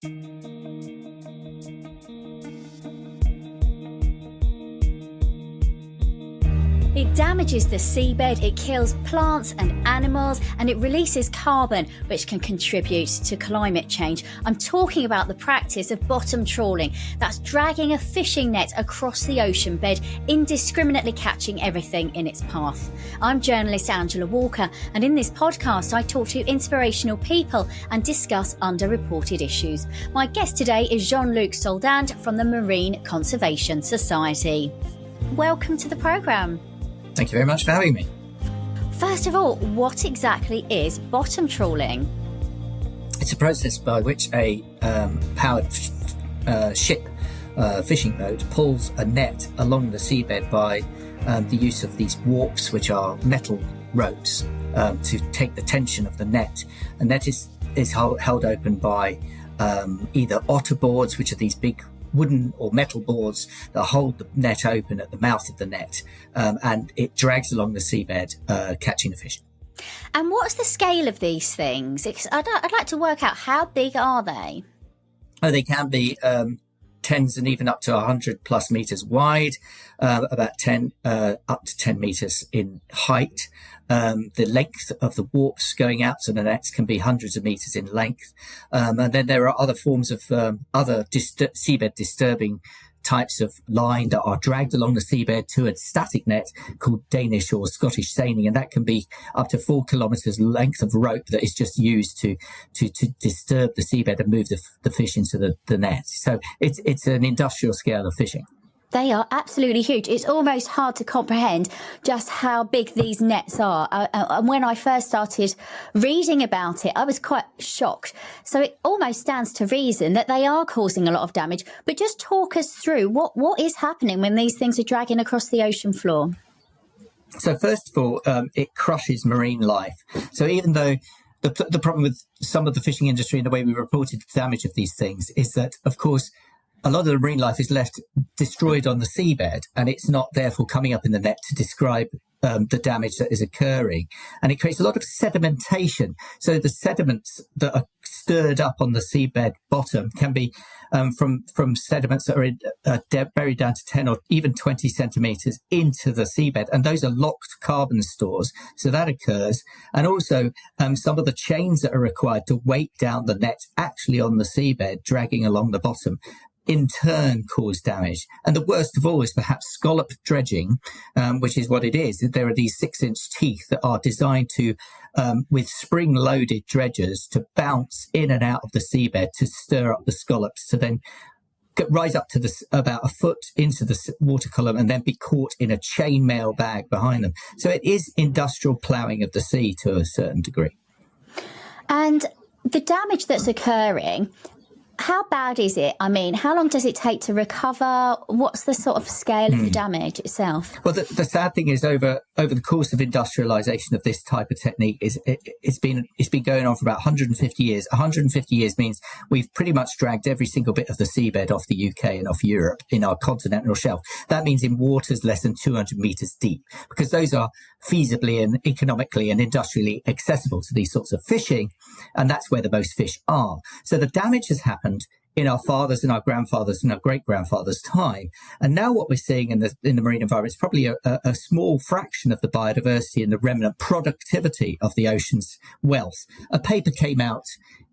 It damages the seabed, it kills plants and animals, and it releases carbon, which can contribute to climate change. I'm talking about the practice of bottom trawling. That's dragging a fishing net across the ocean bed, indiscriminately catching everything in its path. I'm journalist Angela Walker, and in this podcast, I talk to inspirational people and discuss underreported issues. My guest today is Jean-Luc Solandt from the Marine Conservation Society. Welcome to the programme. Thank you very much for having me. First of all, what exactly is bottom trawling? It's a process by which a powered ship, fishing boat, pulls a net along the seabed by the use of these warps, which are metal ropes, to take the tension of the net. The net is held open by either otter boards, which are these big wooden or metal boards that hold the net open at the mouth of the net, and it drags along the seabed, catching the fish. And what's the scale of these things? I'd like to work out, how big are they? Oh, they can be tens and even up to 100 plus meters wide, about 10 up to 10 meters in height. The length of the warps going out to the nets can be hundreds of meters in length. And then there are other forms of other seabed disturbing types of line that are dragged along the seabed to a static net called Danish or Scottish seining, and that can be up to 4 kilometers length of rope that is just used to disturb the seabed and move the fish into the net. So it's an industrial scale of fishing. They are absolutely huge. It's almost hard to comprehend just how big these nets are. And when I first started reading about it, I was quite shocked. So it almost stands to reason that they are causing a lot of damage. But just talk us through what is happening when these things are dragging across the ocean floor. So first of all, it crushes marine life. So even though the problem with some of the fishing industry and the way we reported the damage of these things is that, of course, a lot of the marine life is left destroyed on the seabed, and it's not therefore coming up in the net to describe the damage that is occurring. And it creates a lot of sedimentation. So the sediments that are stirred up on the seabed bottom can be from sediments that are buried down to 10 or even 20 centimeters into the seabed. And those are locked carbon stores. So that occurs. And also some of the chains that are required to weight down the net actually on the seabed, dragging along the bottom, in turn cause damage. And the worst of all is perhaps scallop dredging, which is what it is. There are these 6-inch teeth that are designed to, with spring-loaded dredgers, to bounce in and out of the seabed to stir up the scallops, to then rise up to about a foot into the water column and then be caught in a chainmail bag behind them. So it is industrial ploughing of the sea to a certain degree. And the damage that's occurring, how bad is it? I mean, how long does it take to recover? What's the sort of scale of the damage itself? Well, the sad thing is over the course of industrialization of this type of technique it's been going on for about 150 years. 150 years means we've pretty much dragged every single bit of the seabed off the UK and off Europe in our continental shelf. That means in waters less than 200 meters deep, because those are feasibly and economically and industrially accessible to these sorts of fishing. And that's where the most fish are. So the damage has happened in our fathers and our grandfathers and our great-grandfathers' time. And now what we're seeing in the marine environment is probably a small fraction of the biodiversity and the remnant productivity of the ocean's wealth. A paper came out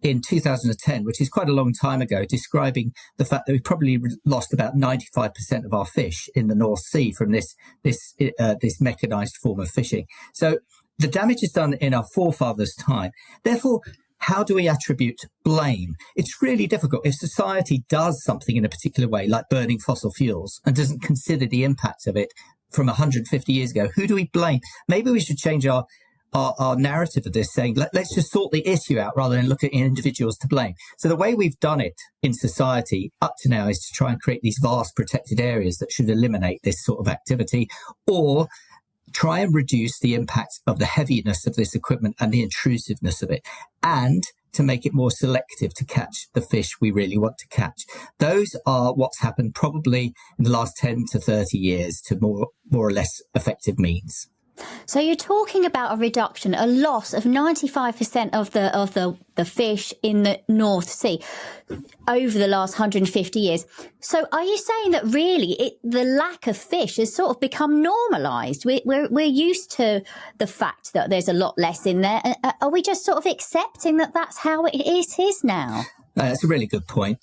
in 2010, which is quite a long time ago, describing the fact that we probably lost about 95% of our fish in the North Sea from this mechanized form of fishing. So the damage is done in our forefathers' time. Therefore, how do we attribute blame? It's really difficult. If society does something in a particular way, like burning fossil fuels, and doesn't consider the impact of it from 150 years ago, who do we blame? Maybe we should change our narrative of this, saying, let's just sort the issue out rather than look at individuals to blame. So the way we've done it in society up to now is to try and create these vast protected areas that should eliminate this sort of activity, or try and reduce the impact of the heaviness of this equipment and the intrusiveness of it, and to make it more selective to catch the fish we really want to catch. Those are what's happened probably in the last 10 to 30 years to more or less effective means. So you're talking about a reduction, a loss of 95% of the fish in the North Sea over the last 150 years. So are you saying that really the lack of fish has sort of become normalised? We're used to the fact that there's a lot less in there. Are we just sort of accepting that that's how it is now? That's a really good point.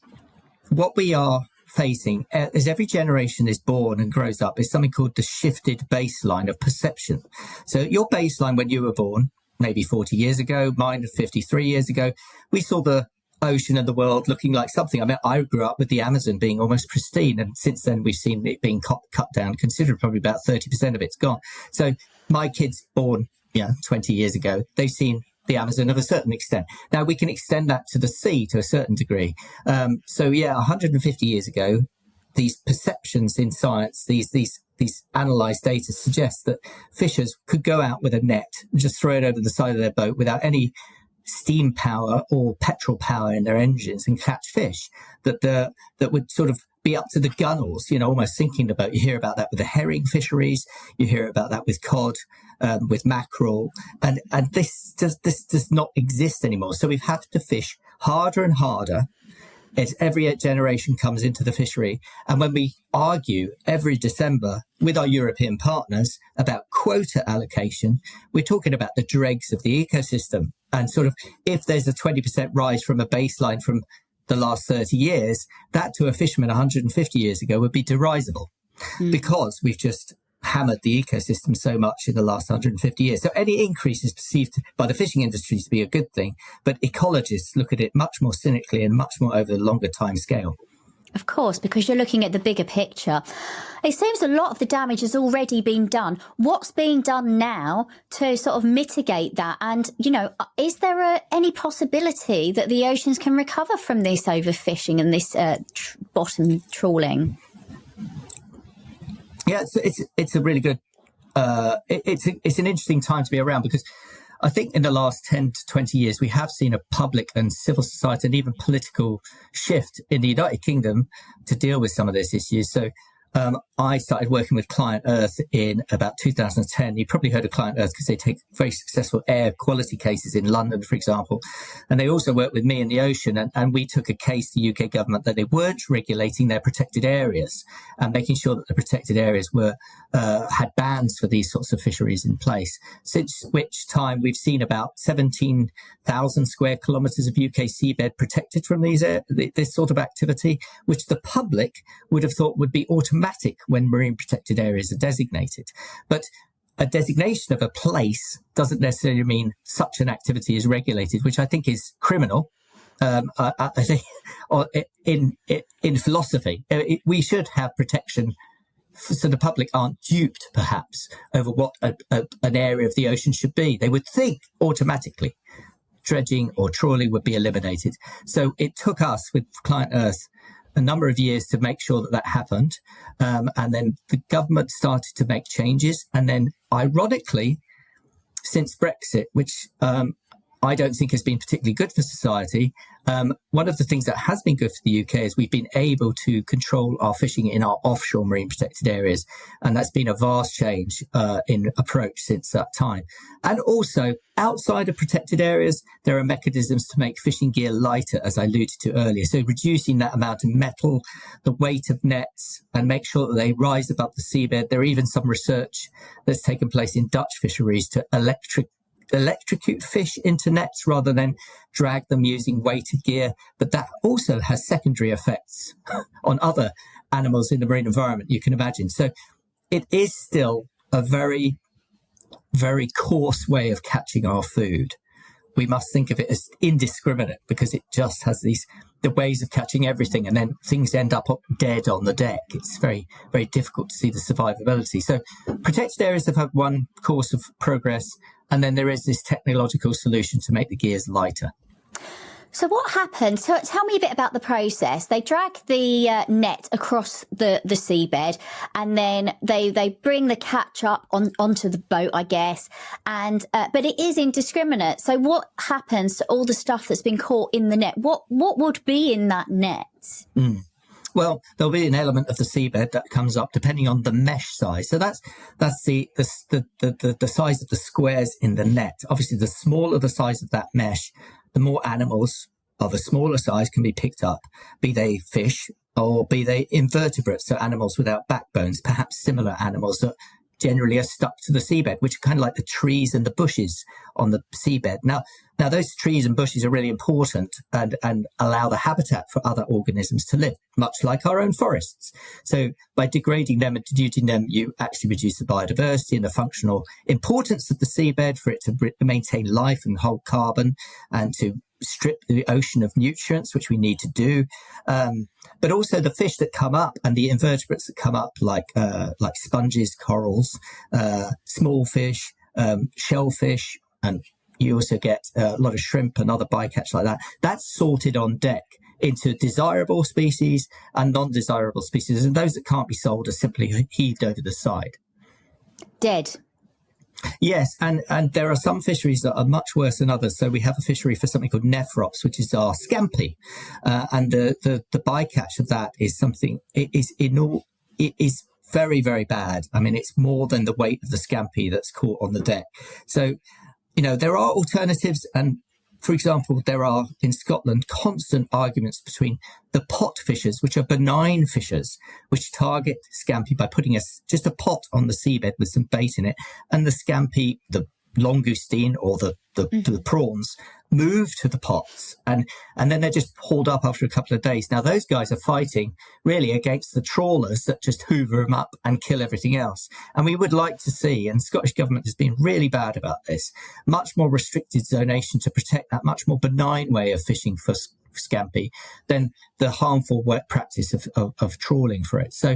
What we are facing as every generation is born and grows up is something called the shifted baseline of perception. So your baseline when you were born, maybe 40 years ago, mine 53 years ago, we saw the ocean and the world looking like something. I mean, I grew up with the Amazon being almost pristine, and since then we've seen it being cut down considerably. Probably about 30% of it's gone. So my kids born 20 years ago, they've seen the Amazon of a certain extent. Now we can extend that to the sea to a certain degree. 150 years ago, these perceptions in science, these analysed data suggest that fishers could go out with a net and just throw it over the side of their boat without any steam power or petrol power in their engines and catch fish that would sort of be up to the gunnels, almost sinking the boat. You hear about that with the herring fisheries. You hear about that with cod, with mackerel, and this does not exist anymore. So we've had to fish harder and harder as every generation comes into the fishery. And when we argue every December with our European partners about quota allocation, we're talking about the dregs of the ecosystem. And sort of if there's a 20% rise from a baseline from the last 30 years, that to a fisherman 150 years ago would be derisible because we've just hammered the ecosystem so much in the last 150 years. So any increase is perceived by the fishing industry to be a good thing, but ecologists look at it much more cynically and much more over the longer time scale. Of course, because you're looking at the bigger picture. It seems a lot of the damage has already been done. What's being done now to sort of mitigate that? And, is there any possibility that the oceans can recover from this overfishing and this bottom trawling? Yeah, it's a really good, it's an interesting time to be around because I think in the last 10 to 20 years, we have seen a public and civil society and even political shift in the United Kingdom to deal with some of these issues. So I started working with Client Earth in about 2010. You probably heard of Client Earth because they take very successful air quality cases in London, for example. And they also worked with me in the ocean. And we took a case to the UK government that they weren't regulating their protected areas and making sure that the protected areas were had bans for these sorts of fisheries in place. Since which time we've seen about 17,000 square kilometres of UK seabed protected from this sort of activity, which the public would have thought would be automatic when marine protected areas are designated. But a designation of a place doesn't necessarily mean such an activity is regulated, which I think is criminal. I think in philosophy, we should have protection so the public aren't duped, perhaps, over what an area of the ocean should be. They would think automatically dredging or trawling would be eliminated. So it took us with Client Earth a number of years to make sure that happened. And then the government started to make changes. And then ironically, since Brexit, which I don't think has been particularly good for society, one of the things that has been good for the UK is we've been able to control our fishing in our offshore marine protected areas. And that's been a vast change in approach since that time. And also outside of protected areas, there are mechanisms to make fishing gear lighter, as I alluded to earlier. So reducing that amount of metal, the weight of nets, and make sure that they rise above the seabed. There are even some research that's taken place in Dutch fisheries to electrocute fish into nets rather than drag them using weighted gear. But that also has secondary effects on other animals in the marine environment, you can imagine. So it is still a very, very coarse way of catching our food. We must think of it as indiscriminate because it just has the ways of catching everything, and then things end up dead on the deck. It's very, very difficult to see the survivability. So protected areas have had one course of progress, and then there is this technological solution to make the gears lighter. So what happens? So tell me a bit about the process. They drag the net across the seabed, and then they bring the catch up onto the boat, I guess. And but it is indiscriminate. So what happens to all the stuff that's been caught in the net? What would be in that net? Well, there'll be an element of the seabed that comes up depending on the mesh size. So that's the size of the squares in the net. Obviously, the smaller the size of that mesh, the more animals of a smaller size can be picked up, be they fish or be they invertebrates, so animals without backbones, perhaps similar animals that generally are stuck to the seabed, which are kind of like the trees and the bushes on the seabed. Now those trees and bushes are really important and allow the habitat for other organisms to live, much like our own forests. So by degrading them and denuding them, you actually reduce the biodiversity and the functional importance of the seabed for it to maintain life and hold carbon and to strip the ocean of nutrients, which we need to do. But also the fish that come up and the invertebrates that come up, like sponges, corals, small fish, shellfish, and you also get a lot of shrimp and other bycatch like that. That's sorted on deck into desirable species and non-desirable species. And those that can't be sold are simply heaved over the side. Dead. Yes, and there are some fisheries that are much worse than others. So we have a fishery for something called nephrops, which is our scampi, and the bycatch of that is something. It is very, very bad. I mean, it's more than the weight of the scampi that's caught on the deck. So, there are alternatives, and for example, there are in Scotland constant arguments between the pot fishers, which are benign fishers, which target scampi by putting just a pot on the seabed with some bait in it, and the scampi, the langoustine or the prawns, move to the pots and then they're just hauled up after a couple of days. Now those guys are fighting really against the trawlers that just hoover them up and kill everything else. And we would like to see, and the Scottish Government has been really bad about this, much more restricted zonation to protect that much more benign way of fishing for scampi than the harmful work practice of trawling for it. So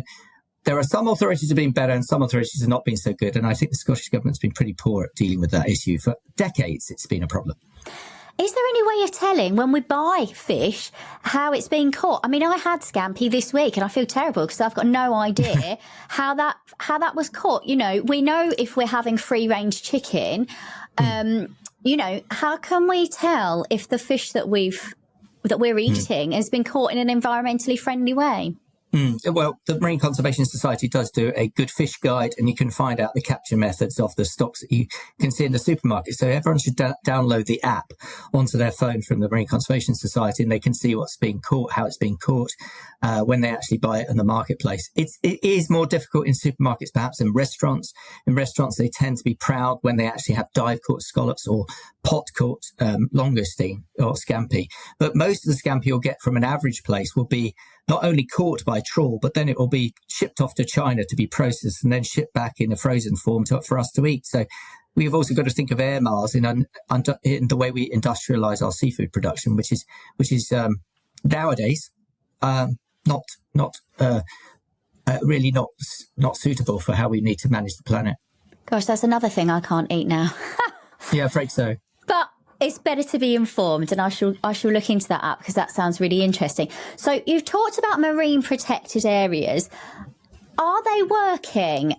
there are some authorities that have been better and some authorities have not been so good. And I think the Scottish Government's been pretty poor at dealing with that issue. For decades, it's been a problem. Is there any way of telling when we buy fish how it's been caught? I mean, I had scampi this week and I feel terrible because I've got no idea how that was caught. We know if we're having free range chicken, how can we tell if the fish that we're eating has been caught in an environmentally friendly way? Well, the Marine Conservation Society does do a good fish guide, and you can find out the capture methods of the stocks that you can see in the supermarket. So everyone should download the app onto their phone from the Marine Conservation Society, and they can see what's being caught, how it's being caught, when they actually buy it in the marketplace. It is more difficult in supermarkets, perhaps in restaurants. In restaurants, they tend to be proud when they actually have dive caught scallops or pot caught langoustine or scampi. But most of the scampi you'll get from an average place will be not only caught by trawl, but then it will be shipped off to China to be processed and then shipped back in a frozen form for us to eat. So we've also got to think of air miles in the way we industrialize our seafood production, which is nowadays really not suitable for how we need to manage the planet. Gosh, that's another thing I can't eat now. Yeah, afraid so. But it's better to be informed, and I shall look into that app because that sounds really interesting. So you've talked about marine protected areas. Are they working?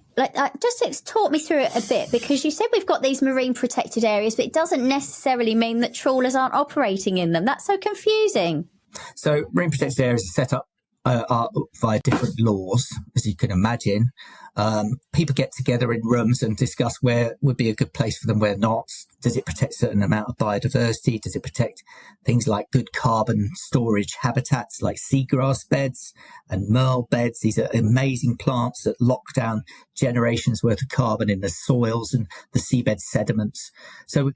Just talk me through it a bit, because you said we've got these marine protected areas, but it doesn't necessarily mean that trawlers aren't operating in them. That's so confusing. So marine protected areas are set up via different laws, as you can imagine. People get together in rooms and discuss where would be a good place for them, where not. Does it protect a certain amount of biodiversity? Does it protect things like good carbon storage habitats like seagrass beds and merle beds? These are amazing plants that lock down generations worth of carbon in the soils and the seabed sediments. So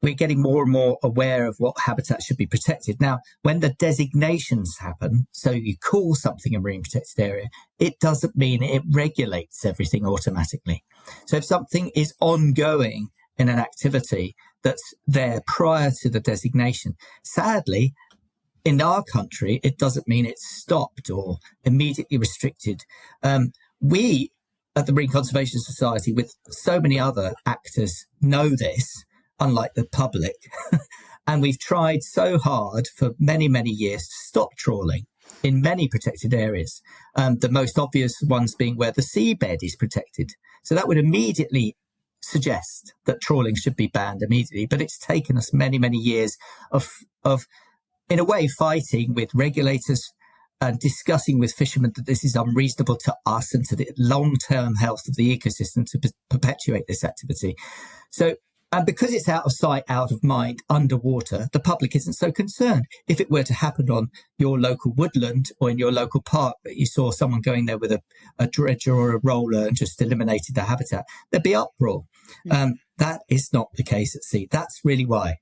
we're getting more and more aware of what habitat should be protected. Now, when the designations happen, so you call something a marine protected area, it doesn't mean it regulates everything automatically. So if something is ongoing in an activity that's there prior to the designation, sadly, in our country, it doesn't mean it's stopped or immediately restricted. We at the Marine Conservation Society, with so many other actors, know this, unlike the public. And we've tried so hard for many, many years to stop trawling in many protected areas. The most obvious ones being where the seabed is protected. So that would immediately suggest that trawling should be banned immediately. But it's taken us many, many years of in a way, fighting with regulators and discussing with fishermen that this is unreasonable to us and to the long-term health of the ecosystem to perpetuate this activity. So, and because it's out of sight, out of mind, underwater, the public isn't so concerned. If it were to happen on your local woodland or in your local park, that you saw someone going there with a dredger or a roller and just eliminated the habitat, there'd be uproar. That is not the case at sea. That's really why.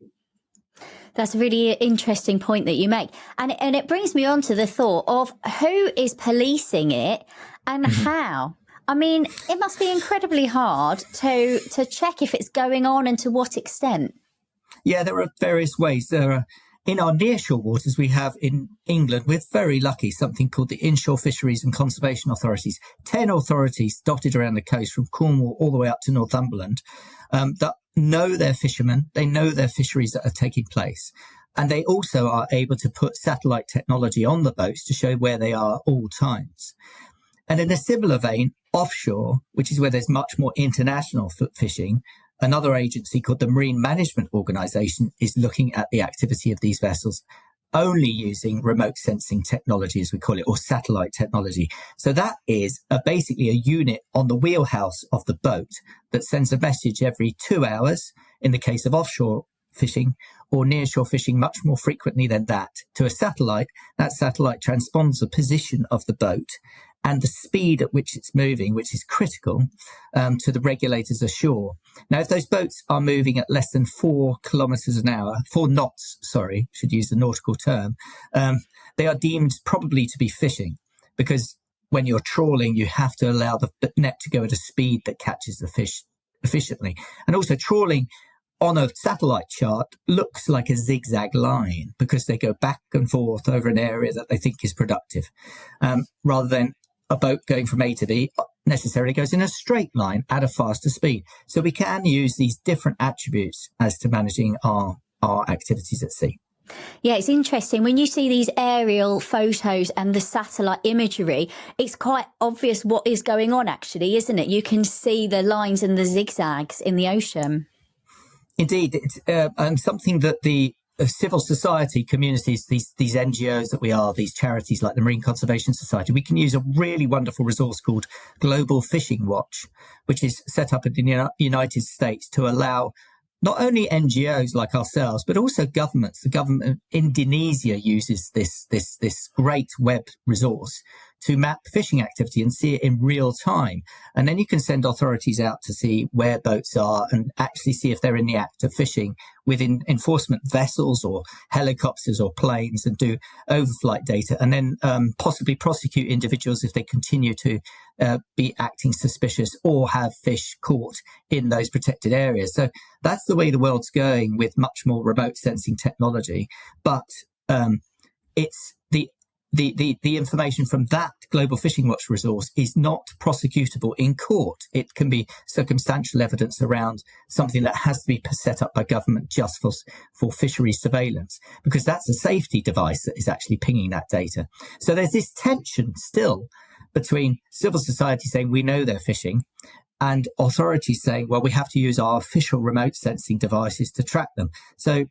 That's a really interesting point that you make. And it brings me on to the thought of who is policing it and how. I mean, it must be incredibly hard to check if it's going on and to what extent. Yeah, there are various ways. In our nearshore waters, we have in England, we're very lucky, something called the Inshore Fisheries and Conservation Authorities. 10 authorities dotted around the coast from Cornwall all the way up to Northumberland that know their fishermen, they know their fisheries that are taking place. And they also are able to put satellite technology on the boats to show where they are all times. And in a similar vein, offshore, which is where there's much more international fishing, another agency called the Marine Management Organization is looking at the activity of these vessels only using remote sensing technology, as we call it, or satellite technology. So that is basically a unit on the wheelhouse of the boat that sends a message every 2 hours in the case of offshore fishing, or nearshore fishing much more frequently than that, to a satellite. That satellite transpons the position of the boat and the speed at which it's moving, which is critical, to the regulators ashore. Now, if those boats are moving at less than 4 kilometers an hour, 4 knots, sorry, should use the nautical term, they are deemed probably to be fishing, because when you're trawling, you have to allow the net to go at a speed that catches the fish efficiently. And also trawling on a satellite chart looks like a zigzag line because they go back and forth over an area that they think is productive, rather than a boat going from A to B necessarily goes in a straight line at a faster speed. So we can use these different attributes as to managing our activities at sea. Yeah, it's interesting. When you see these aerial photos and the satellite imagery, it's quite obvious what is going on, actually, isn't it? You can see the lines and the zigzags in the ocean. Indeed, it's and something that the civil society communities, these NGOs that we are, these charities like the Marine Conservation Society, we can use a really wonderful resource called Global Fishing Watch, which is set up in the United States to allow not only NGOs like ourselves, but also governments. The government of Indonesia uses this great web resource to map fishing activity and see it in real time. And then you can send authorities out to see where boats are and actually see if they're in the act of fishing within enforcement vessels or helicopters or planes, and do overflight data, and then possibly prosecute individuals if they continue to be acting suspicious or have fish caught in those protected areas. So that's the way the world's going, with much more remote sensing technology. But it's the information from that Global Fishing Watch resource is not prosecutable in court. It can be circumstantial evidence around something that has to be set up by government just for fisheries surveillance, because that's a safety device that is actually pinging that data. So there's this tension still between civil society saying we know they're fishing and authorities saying, well, we have to use our official remote sensing devices to track them. So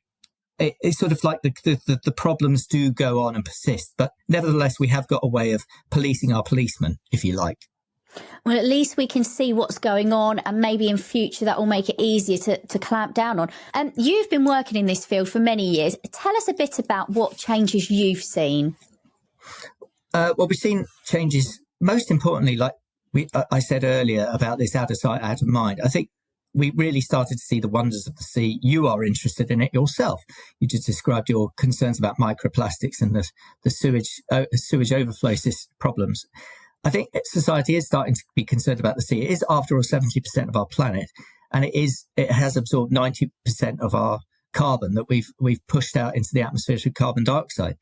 it's sort of like the problems do go on and persist, but nevertheless, we have got a way of policing our policemen, if you like. Well, at least we can see what's going on, and maybe in future that will make it easier to clamp down on. You've been working in this field for many years. Tell us a bit about what changes you've seen. Well, we've seen changes, most importantly, like I said earlier about this out of sight, out of mind. I think we really started to see the wonders of the sea. You are interested in it yourself. You just described your concerns about microplastics and the sewage overflow problems. I think society is starting to be concerned about the sea. It is, after all, 70% of our planet, and it has absorbed 90% of our carbon that we've pushed out into the atmosphere through carbon dioxide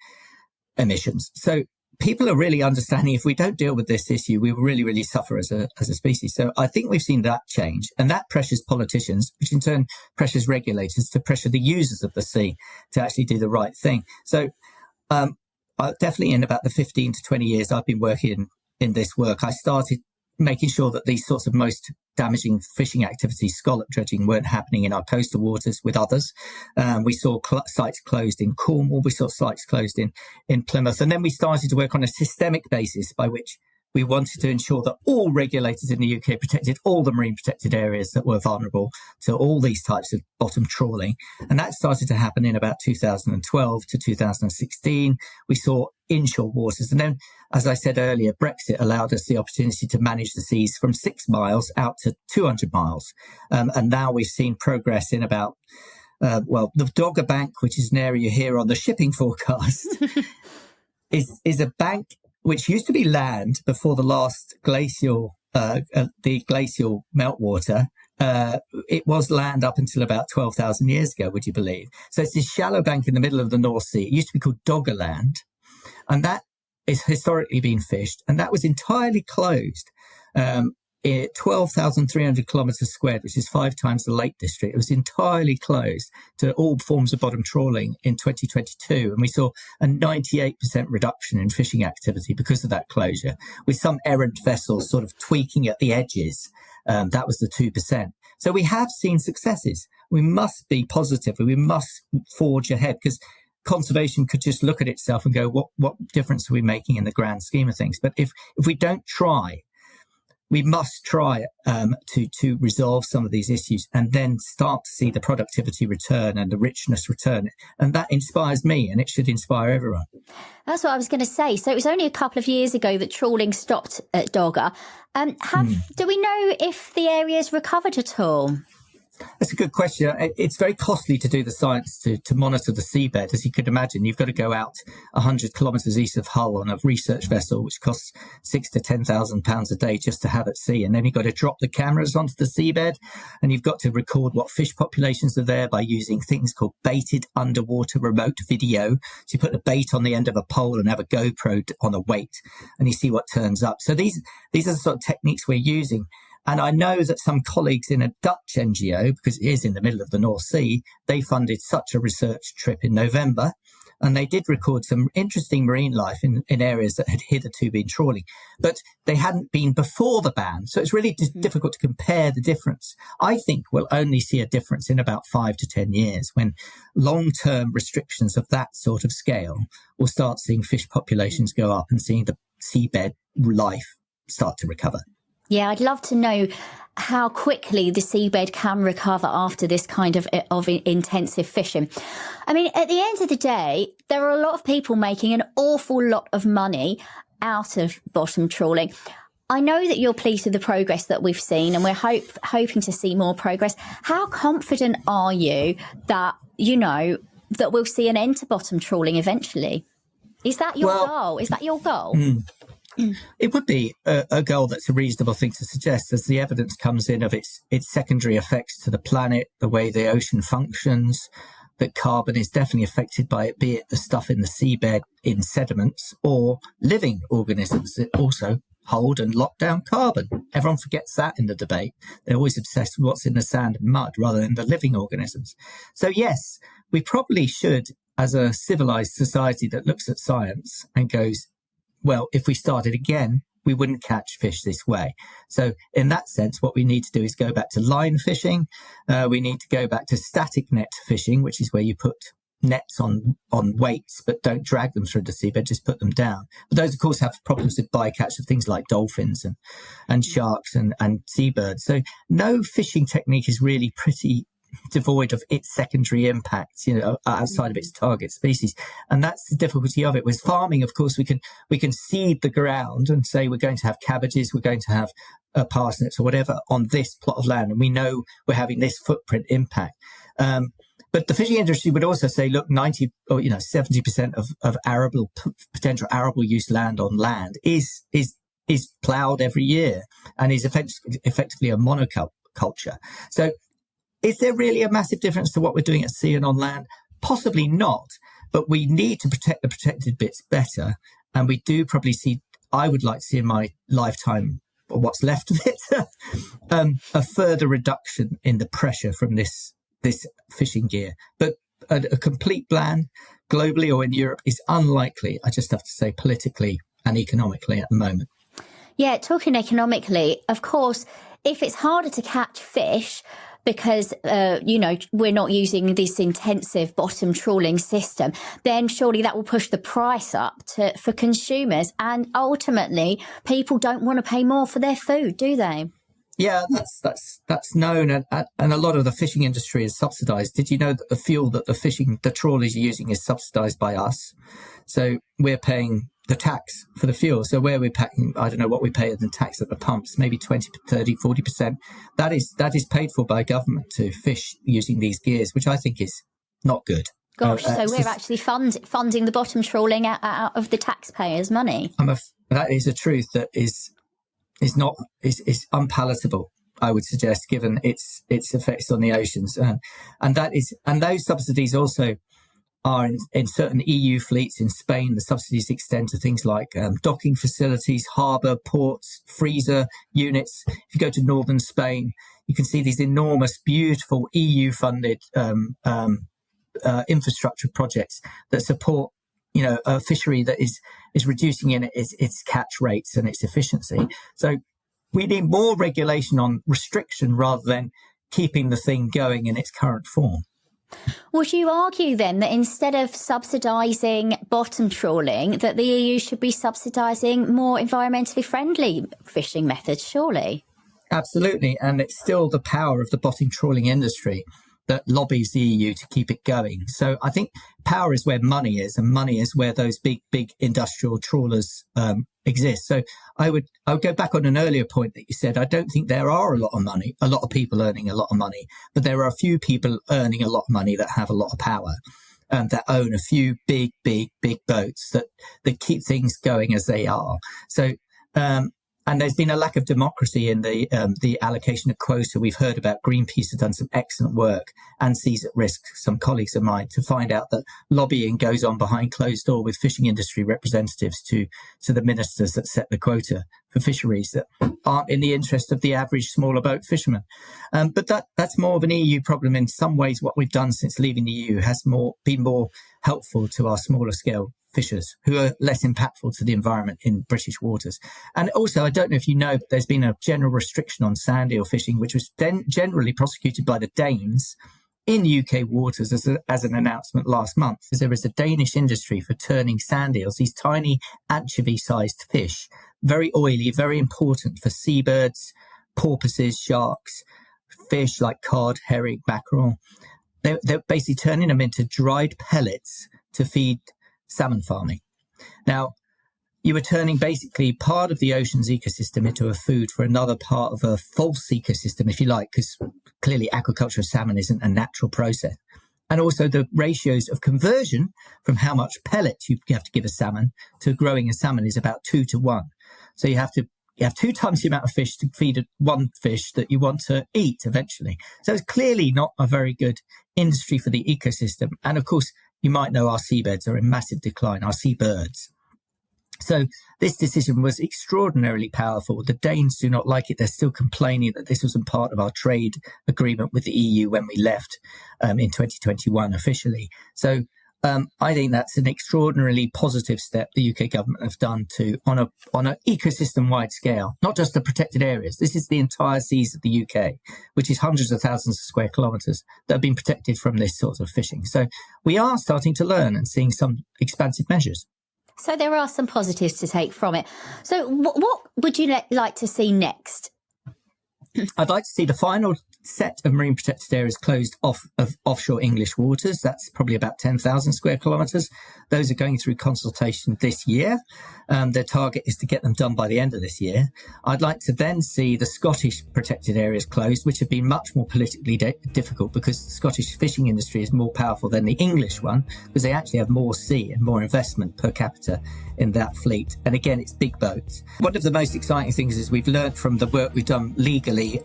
emissions. So people are really understanding if we don't deal with this issue, we will really, really suffer as a species. So I think we've seen that change, and that pressures politicians, which in turn pressures regulators to pressure the users of the sea to actually do the right thing. So definitely in about the 15 to 20 years I've been working in this work, I started making sure that these sorts of most damaging fishing activities, scallop dredging, weren't happening in our coastal waters with others. We saw sites closed in Cornwall. We saw sites closed in Plymouth. And then we started to work on a systemic basis by which we wanted to ensure that all regulators in the UK protected all the marine protected areas that were vulnerable to all these types of bottom trawling. And that started to happen in about 2012 to 2016. We saw inshore waters. And then, as I said earlier, Brexit allowed us the opportunity to manage the seas from 6 miles out to 200 miles. And now we've seen progress in about, the Dogger Bank, which is an area here on the shipping forecast, is a bank which used to be land before the last glacial meltwater. It was land up until about 12,000 years ago, would you believe? So it's this shallow bank in the middle of the North Sea. It used to be called Doggerland, and that is historically been fished, and that was entirely closed. 12,300 kilometres squared, which is 5 times the Lake District. It was entirely closed to all forms of bottom trawling in 2022. And we saw a 98% reduction in fishing activity because of that closure, with some errant vessels sort of tweaking at the edges. That was the 2%. So we have seen successes. We must be positive. We must forge ahead, because conservation could just look at itself and go, what difference are we making in the grand scheme of things? But if we don't try, we must try to resolve some of these issues and then start to see the productivity return and the richness return. And that inspires me, and it should inspire everyone. That's what I was going to say. So it was only a couple of years ago that trawling stopped at Dogger. Do we know if the area's recovered at all? That's a good question. It's very costly to do the science to monitor the seabed. As you could imagine, you've got to go out 100 kilometres east of Hull on a research vessel, which costs £6,000 to £10,000 a day just to have at sea. And then you've got to drop the cameras onto the seabed, and you've got to record what fish populations are there by using things called baited underwater remote video. So you put a bait on the end of a pole and have a GoPro on a weight, and you see what turns up. So these are the sort of techniques we're using. And I know that some colleagues in a Dutch NGO, because it is in the middle of the North Sea, they funded such a research trip in November, and they did record some interesting marine life in areas that had hitherto been trawling, but they hadn't been before the ban. So it's really difficult to compare the difference. I think we'll only see a difference in about 5 to 10 years, when long-term restrictions of that sort of scale will start seeing fish populations go up and seeing the seabed life start to recover. Yeah, I'd love to know how quickly the seabed can recover after this kind of intensive fishing. I mean, at the end of the day, there are a lot of people making an awful lot of money out of bottom trawling. I know that you're pleased with the progress that we've seen, and we're hoping to see more progress. How confident are you that, that we'll see an end to bottom trawling eventually? Is that your goal? Is that your goal? It would be a goal that's a reasonable thing to suggest, as the evidence comes in of its secondary effects to the planet, the way the ocean functions, that carbon is definitely affected by it, be it the stuff in the seabed in sediments or living organisms that also hold and lock down carbon. Everyone forgets that in the debate. They're always obsessed with what's in the sand and mud rather than the living organisms. So yes, we probably should, as a civilized society that looks at science and goes, well, if we started again, we wouldn't catch fish this way. So in that sense, what we need to do is go back to line fishing. We need to go back to static net fishing, which is where you put nets on weights, but don't drag them through the seabed, just put them down. But those, of course, have problems with bycatch of things like dolphins and sharks and seabirds. So no fishing technique is really pretty devoid of its secondary impacts, outside of its target species. And that's the difficulty of it. With farming, of course, we can seed the ground and say we're going to have cabbages, we're going to have parsnips or whatever on this plot of land, and we know we're having this footprint impact. But the fishing industry would also say, look, 90 or 70% of potential arable use land on land is ploughed every year and is effectively a monoculture. So is there really a massive difference to what we're doing at sea and on land? Possibly not, but we need to protect the protected bits better. And we do probably see, I would like to see in my lifetime, or what's left of it, a further reduction in the pressure from this fishing gear. But a complete ban globally or in Europe is unlikely, I just have to say, politically and economically at the moment. Yeah, talking economically, of course, if it's harder to catch fish because, we're not using this intensive bottom trawling system, then surely that will push the price up for consumers. And ultimately, people don't want to pay more for their food, do they? Yeah, that's known, and a lot of the fishing industry is subsidised. Did you know that the fuel that the trawlers are using is subsidised by us? So we're paying the tax for the fuel. So where we're paying, I don't know what we pay in tax at the pumps, maybe 20, 30, 40%. That is paid for by government to fish using these gears, which I think is not good. Gosh, so we're actually funding the bottom trawling out of the taxpayers' money. That is a truth that is unpalatable, I would suggest, given its effects on the oceans, and those subsidies also are in certain EU fleets. In Spain, the subsidies extend to things like docking facilities, harbour, ports, freezer units. If you go to northern Spain, you can see these enormous, beautiful EU-funded infrastructure projects that support, a fishery that is reducing in its catch rates and its efficiency. So we need more regulation on restriction rather than keeping the thing going in its current form. Would you argue then that instead of subsidising bottom trawling, that the EU should be subsidising more environmentally friendly fishing methods, surely? Absolutely. And it's still the power of the bottom trawling industry that lobbies the EU to keep it going. So I think power is where money is, and money is where those big industrial trawlers exist. So I would go back on an earlier point that you said. I don't think there are a lot of people earning a lot of money, but there are a few people earning a lot of money that have a lot of power, that own a few big boats that keep things going as they are. So, and there's been a lack of democracy in the allocation of quota. We've heard about Greenpeace have done some excellent work, and Seas at Risk, some colleagues of mine, to find out that lobbying goes on behind closed door with fishing industry representatives to the ministers that set the quota for fisheries that aren't in the interest of the average smaller boat fisherman. But that's more of an EU problem. In some ways, what we've done since leaving the EU has been more helpful to our smaller scale fishers who are less impactful to the environment in British waters. And also, I don't know if you know, but there's been a general restriction on sand eel fishing, which was then generally prosecuted by the Danes in UK waters as an announcement last month. There is a Danish industry for turning sand eels, these tiny anchovy-sized fish, very oily, very important for seabirds, porpoises, sharks, fish like cod, herring, mackerel. They're basically turning them into dried pellets to feed salmon farming. Now, you were turning basically part of the ocean's ecosystem into a food for another part of a false ecosystem, if you like, because clearly aquaculture of salmon isn't a natural process. And also the ratios of conversion from how much pellets you have to give a salmon to growing a salmon is about 2 to 1. So you have 2 times the amount of fish to feed one fish that you want to eat eventually. So it's clearly not a very good industry for the ecosystem. And of course, you might know our seabeds are in massive decline, our seabirds. So this decision was extraordinarily powerful. The Danes do not like it. They're still complaining that this wasn't part of our trade agreement with the EU when we left in 2021 officially. So I think that's an extraordinarily positive step the UK government have done on an ecosystem-wide scale, not just the protected areas. This is the entire seas of the UK, which is hundreds of thousands of square kilometres that have been protected from this sort of fishing. So we are starting to learn and seeing some expansive measures. So there are some positives to take from it. So what would you like to see next? I'd like to see the final set of marine protected areas closed off of offshore English waters. That's probably about 10,000 square kilometres. Those are going through consultation this year. Their target is to get them done by the end of this year. I'd like to then see the Scottish protected areas closed, which have been much more politically difficult because the Scottish fishing industry is more powerful than the English one, because they actually have more sea and more investment per capita in that fleet. And again, it's big boats. One of the most exciting things is we've learned from the work we've done legally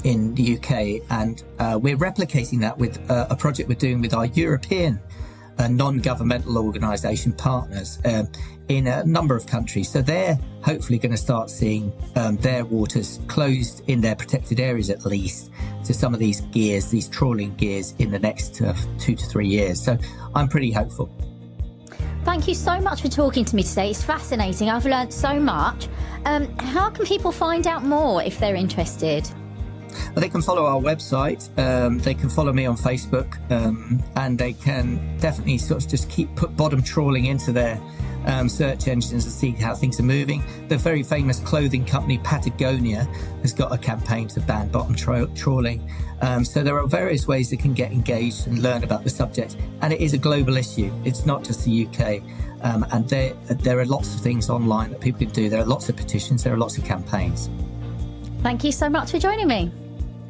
in the UK, and we're replicating that with a project we're doing with our European non-governmental organisation partners in a number of countries. So they're hopefully going to start seeing their waters closed in their protected areas, at least, to some of these gears, these trawling gears, in the next 2 to 3 years. So I'm pretty hopeful. Thank you so much for talking to me today. It's fascinating. I've learned so much. How can people find out more if they're interested? Well, they can follow our website, they can follow me on Facebook, and they can definitely sort of just put bottom trawling into their search engines to see how things are moving. The very famous clothing company Patagonia has got a campaign to ban bottom trawling. So there are various ways they can get engaged and learn about the subject. And it is a global issue. It's not just the UK. And there are lots of things online that people can do. There are lots of petitions. There are lots of campaigns. Thank you so much for joining me.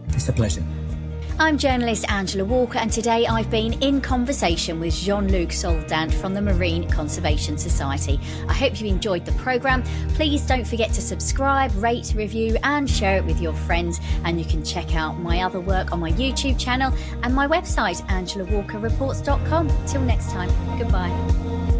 It's a pleasure. I'm journalist Angela Walker, and today I've been in conversation with Jean-Luc Solandt from the Marine Conservation Society. I hope you've enjoyed the programme. Please don't forget to subscribe, rate, review and share it with your friends. And you can check out my other work on my YouTube channel and my website, angelawalkerreports.com. Till next time, goodbye.